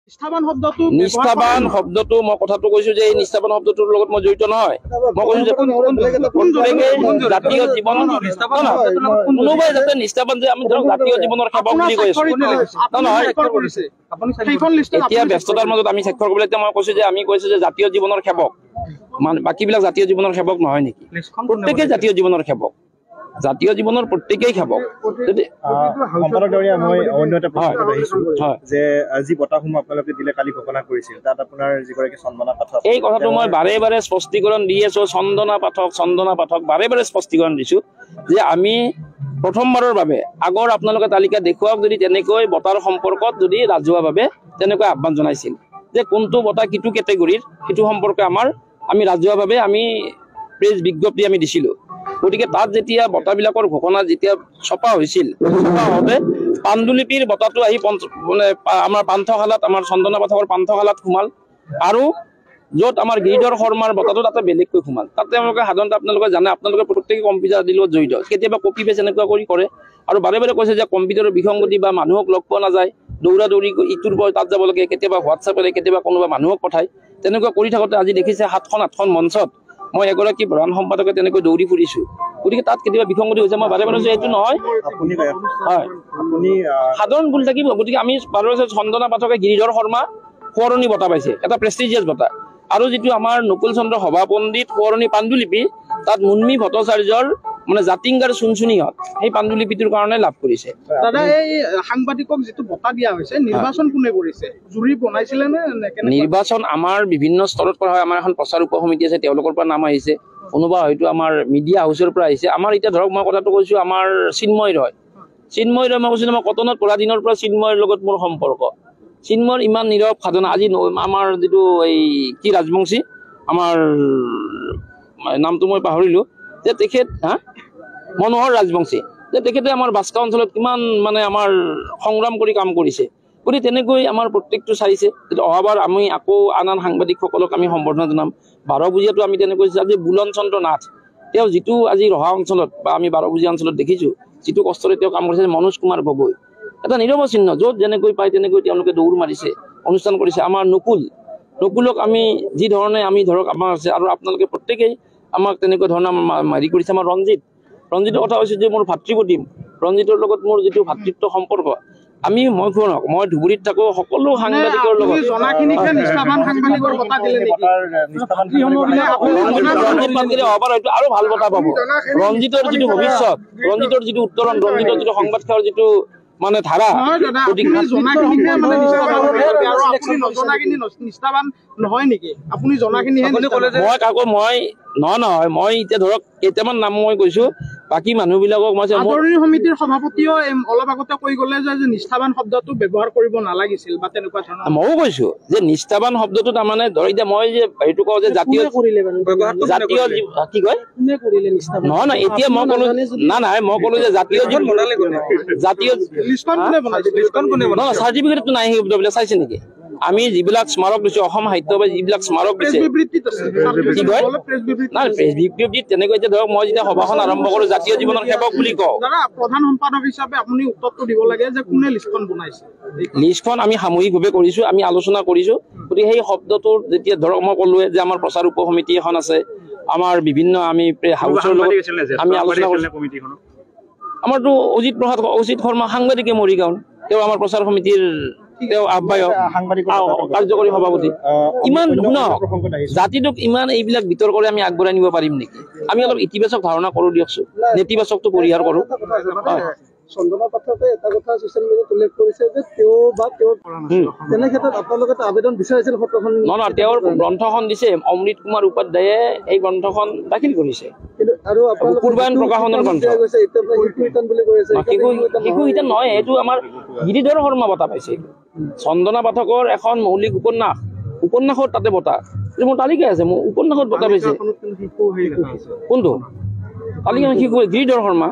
নিষ্ঠাবান শব্দটো মই কথাটো কৈছো যে এই নিষ্ঠাবান শব্দটোৰ লগত মই জড়িত নহয়। মই কৈছো যে জাতীয় জীৱন কোনোবাই যাতে নিষ্ঠাবান যে আমি ধৰক জাতীয় জীৱনৰ সেৱক বুলি কৈছো নহয়। এতিয়া ব্যস্ততাৰ মাজত আমি স্বাক্ষৰ কৰিবলৈ মই কৈছো যে আমি কৈছো যে জাতীয় জীৱনৰ সেৱক, বাকীবিলাক জাতীয় জীৱনৰ সেৱক নহয় নেকি? প্ৰত্যেকেই জাতীয় জীৱনৰ সেৱক, জাতীয় জীৱনৰ প্ৰত্যেকেই সেৱক। মই অন্য এটা প্ৰশ্ন আহিছো যে আজি বঁটাসমূহ আপোনালোকে দিলে কালি ঘোষণা কৰিছিল, তাত আপোনাৰ যিগৰাকী চন্দনা পাঠক, এই কথাটো মই বাৰে বাৰে স্পষ্টীকৰণ দি আছো। চন্দনা পাঠক বাৰে বাৰে স্পষ্টীকৰণ দিছো যে আমি প্ৰথমবাৰৰ বাবে আগৰ আপোনালোকে তালিকা দেখুৱাওক যদি তেনেকৈ বঁটাৰ সম্পৰ্কত যদি ৰাজহুৱাভাৱে তেনেকৈ আহ্বান জনাইছিল যে কোনটো বঁটা কিটো কেটেগৰীৰ সেইটো সম্পৰ্কে আমি ৰাজহুৱাভাৱে আমি প্ৰেছ বিজ্ঞপ্তি আমি দিছিলো। গতিকে তাত যেতিয়া বঁটাবিলাকৰ ঘোষণা যেতিয়া ছপা হৈছিল, ছপা হওঁতে পাণ্ডুলিপিৰ বঁটাটো আহি মানে আমাৰ পান্থশালাত, আমাৰ চন্দনা পাঠকৰ পান্থশালাত সোমাল, আৰু য'ত আমাৰ গিৰিধৰ শৰ্মাৰ বঁটাটো তাতে বেলেগকৈ সোমাল। তাত তেওঁলোকে সাধাৰণতে আপোনালোকে জানে, আপোনালোকে প্ৰত্যেকে কম্পিউটাৰ আদিৰ লগত জড়িত, কেতিয়াবা কপি পেজ এনেকুৱা কৰি কৰে আৰু বাৰে বাৰে কৈছে যে কম্পিউটাৰৰ বিসংগতি বা মানুহক লগ পোৱা নাযায়, দৌৰা দৌৰি ইটোৰ পৰা তাত যাব লাগে, কেতিয়াবা হোৱাটছএপেৰে কেতিয়াবা কোনোবা মানুহক পঠায়। তেনেকুৱা কৰি থাকোঁতে আজি দেখিছে 7খন মঞ্চত মই এগৰাকী প্ৰধান সম্পাদকে তেনেকৈ দৌৰি ফুৰিছো। গতিকে তাত কেতিয়াবা বিসংগতি হৈছে, মই বাৰে বাৰে এইটো নহয়, হয় সাধাৰণ ভুল থাকিব। গতিকে আমি বাৰে বাৰে চন্দনা পাঠকে গিৰিধৰ শৰ্মা সোঁৱৰণী বঁটা পাইছে, এটা প্ৰেষ্টিজিয়াছ বঁটা, আৰু যিটো আমাৰ নকুল চন্দ্ৰ সভা পণ্ডিত সোঁৱৰণী পাণ্ডুলিপি তাত মুন্মী ভট্টাচাৰ্যৰ মানে জাতিংগাৰ চুনচুনিহঁত সেই পাণ্ডুলিপিটোৰ কাৰণে লাভ কৰিছে। দাদা, এই সাংবাদিকক যিটো বঁটা দিয়া হৈছে, নিৰ্বাচন কোনে কৰিছে? জুৰি বনাইছিলে নে? নিৰ্বাচন আমাৰ বিভিন্ন স্তৰত কৰা হয়। আমাৰ এখন প্ৰচাৰ উপ সমিতি আছে, তেওঁলোকৰ পৰা নাম আহিছে, কোনোবা হয়তো আমাৰ মিডিয়া হাউচৰ পৰা আহিছে। আমাৰ এতিয়া ধৰক মই কথাটো কৈছো, আমাৰ চিন্ময় ৰয় মই কৈছো, মই কটনত পঢ়া দিনৰ পৰা চিন্ময়ৰ লগত মোৰ সম্পৰ্ক। চিন্ময়ৰ ইমান নীৰৱ সাধনা, আজি আমাৰ যিটো এই কি ৰাজবংশী, আমাৰ নামটো মই পাহৰিলো, যে তেখেত মনোহৰ ৰাজবংশী, যে তেখেতে আমাৰ বাস্কা অঞ্চলত কিমান মানে আমাৰ সংগ্ৰাম কৰি কাম কৰিছে। গতিকে তেনেকৈ আমাৰ প্ৰত্যেকটো চাইছে। অহাবাৰ আমি আকৌ আন সাংবাদিকসকলক আমি সম্বৰ্ধনা জনাম। 12 বুজিয়াটো আমি তেনেকৈ আজি বুলন চন্দ্ৰ নাথ, তেওঁ যিটো আজি ৰহা অঞ্চলত বা আমি 12 বুজিয়া অঞ্চলত দেখিছো যিটো কষ্টৰে তেওঁ কাম কৰিছে। মনোজ কুমাৰ গগৈ, এটা নিৰৱচ্ছিন্ন, য'ত যেনেকৈ পায় তেনেকৈ তেওঁলোকে দৌৰ মাৰিছে, অনুষ্ঠান কৰিছে। আমাৰ নকুলক আমি যি ধৰণে আমি ধৰক আমাৰ আছে, আৰু আপোনালোকে প্ৰত্যেকেই আমাক তেনেকুৱা ধৰণে হেৰি কৰিছে। আমাৰ ৰঞ্জিতৰ কথা কৈছো যে মোৰ ভাতৃপ্ৰতিম, ৰঞ্জিতৰ লগত মোৰ যিটো ভাতৃত্ব সম্পৰ্ক, মই ধুবুৰীত থাকো, সকলো সাংবাদিকৰ লগত আৰু ভাল বঁটা পাব। ৰঞ্জিতৰ যিটো ভৱিষ্যত, ৰঞ্জিতৰ যিটো উত্তৰণ, ৰঞ্জিতৰ যিটো সংবাদ সেৱাৰ যিটো মানে ধাৰা, নহয় মই এতিয়া ধৰক কেইটামান নাম মই কৈছো, বাকী মানুহবিলাকক মই সমিতিৰ সভাপতিও অলপ আগতে কৈ গলে যে নিষ্ঠাবান শব্দটো ব্যৱহাৰ কৰিব নালাগিছিল বা তেনেকুৱা ধৰণৰ। ময়ো কৈছো যে নিষ্ঠাবান শব্দটো তাৰমানে ধৰ এতিয়া মই যে এইটো কওঁ যে জাতীয় কি কয় নহয়, এতিয়া মই কলো নাই মই কলো যে জাতীয় চাৰ্টিফিকেটটো নাই, সেই শব্দবিলাক চাইছে নেকি? আমি যিবিলাক স্মাৰক দিছো, অসম সাহিত্য বা যিবিলাক স্মাৰক দিছে, কি কয় নাই প্ৰেছ বিজ্ঞপ্তিত তেনেকৈ। এতিয়া ধৰক মই যেতিয়া সভাখন আৰম্ভ কৰো জাতীয় জীৱনৰ সেৱক বুলি কওঁ, প্ৰধান সম্পাদক হিচাপে আপুনি উত্তৰটো দিব লাগে যে কোনে লিষ্টখন বনাইছে। লিষ্টখন আমি সামূহিকভাৱে কৰিছো, আমি আলোচনা কৰিছো। গতিকে সেই শব্দটোৰ যেতিয়া ধৰক মই ক'লোৱে যে আমাৰ প্ৰচাৰ উপ সমিতি এখন আছে, আমাৰ বিভিন্ন আমি হাউচৰ লগত আমি আলোচনা কৰিছো। আমাৰতো অজিত শৰ্মা সাংবাদিকে মৰিগাঁও, তেওঁ আমাৰ প্ৰচাৰ সমিতিৰ তেওঁ আহ্বায়ক, কাৰ্যকৰী সভাপতি। ইমান শুনক, জাতিটোক ইমান এইবিলাক বিতৰ্কৰে আমি আগবঢ়াই নিব পাৰিম নেকি? আমি অলপ ইতিবাচক ধাৰণা কৰো দিয়কচোন, নেতিবাচকটো পৰিহাৰ কৰো। চন্দনা পাঠকে এটা কথা ছচিয়েল মিডিয়াত উল্লেখ কৰিছে যে তেওঁ বা তেওঁৰ তেনে ক্ষেত্ৰত আপোনালোকে আবেদন বিচাৰিছিল সত্ৰখন? নহয়, তেওঁৰ গ্ৰন্থখন দিছে, অমৃত কুমাৰ উপাধ্যায়ে এই গ্ৰন্থখন দাখিল কৰিছে, পূৰ্বায়ন প্ৰকাশনৰ গ্ৰন্থ। শিশু হিতান নহয়, এইটো আমাৰ গিৰিধৰ শৰ্মা বঁটা পাইছে। চন্দনা পাঠকৰ এখন মৌলিক উপন্যাসৰ তাতে বঁটা, মোৰ তালিকা আছে, মোৰ উপন্যাসত বঁটা পাইছে। কোনটো তালিকাখন? শিশু গিৰিধৰ শৰ্মা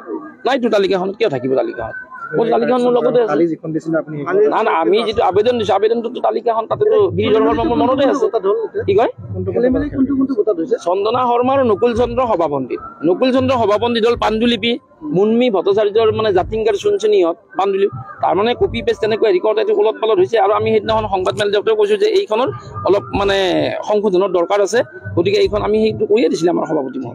নাইতো তালিকাখনত, কিয় থাকিব তালিকাখন? মোৰ তালিকাখন মোৰ লগতে আছে। না না, আমি যিটো আবেদন দিছো, আবেদনটোতো তালিকাখন তাতেতো গিৰিধৰ শৰ্মা মোৰ মনতে আছে। কি কয়? চন্দনা শৰ্মা আৰু নকুল চন্দ্ৰ সভাপণ্ডিত। নকুল চন্দ্ৰ সভাপণ্ডিত হ'ল পাণ্ডুলিপি, মুন্মী ভট্টাচাৰ্যৰ মানে জাতিংগাৰ চুনচুনিহঁত পাণ্ডুলিপি। তাৰমানে কপি পেষ্ট তেনেকৈ হেৰি কৰোঁতে এইটো ওলট পালট হৈছে। আৰু আমি সেইদিনাখন সংবাদ মেল দিওঁতেও কৈছোঁ যে এইখনৰ অলপ মানে সংশোধনৰ দৰকাৰ আছে, গতিকে এইখন আমি সেইটো কৰিয়ে দিছিলে আমাৰ সভাপতি মহোদয়।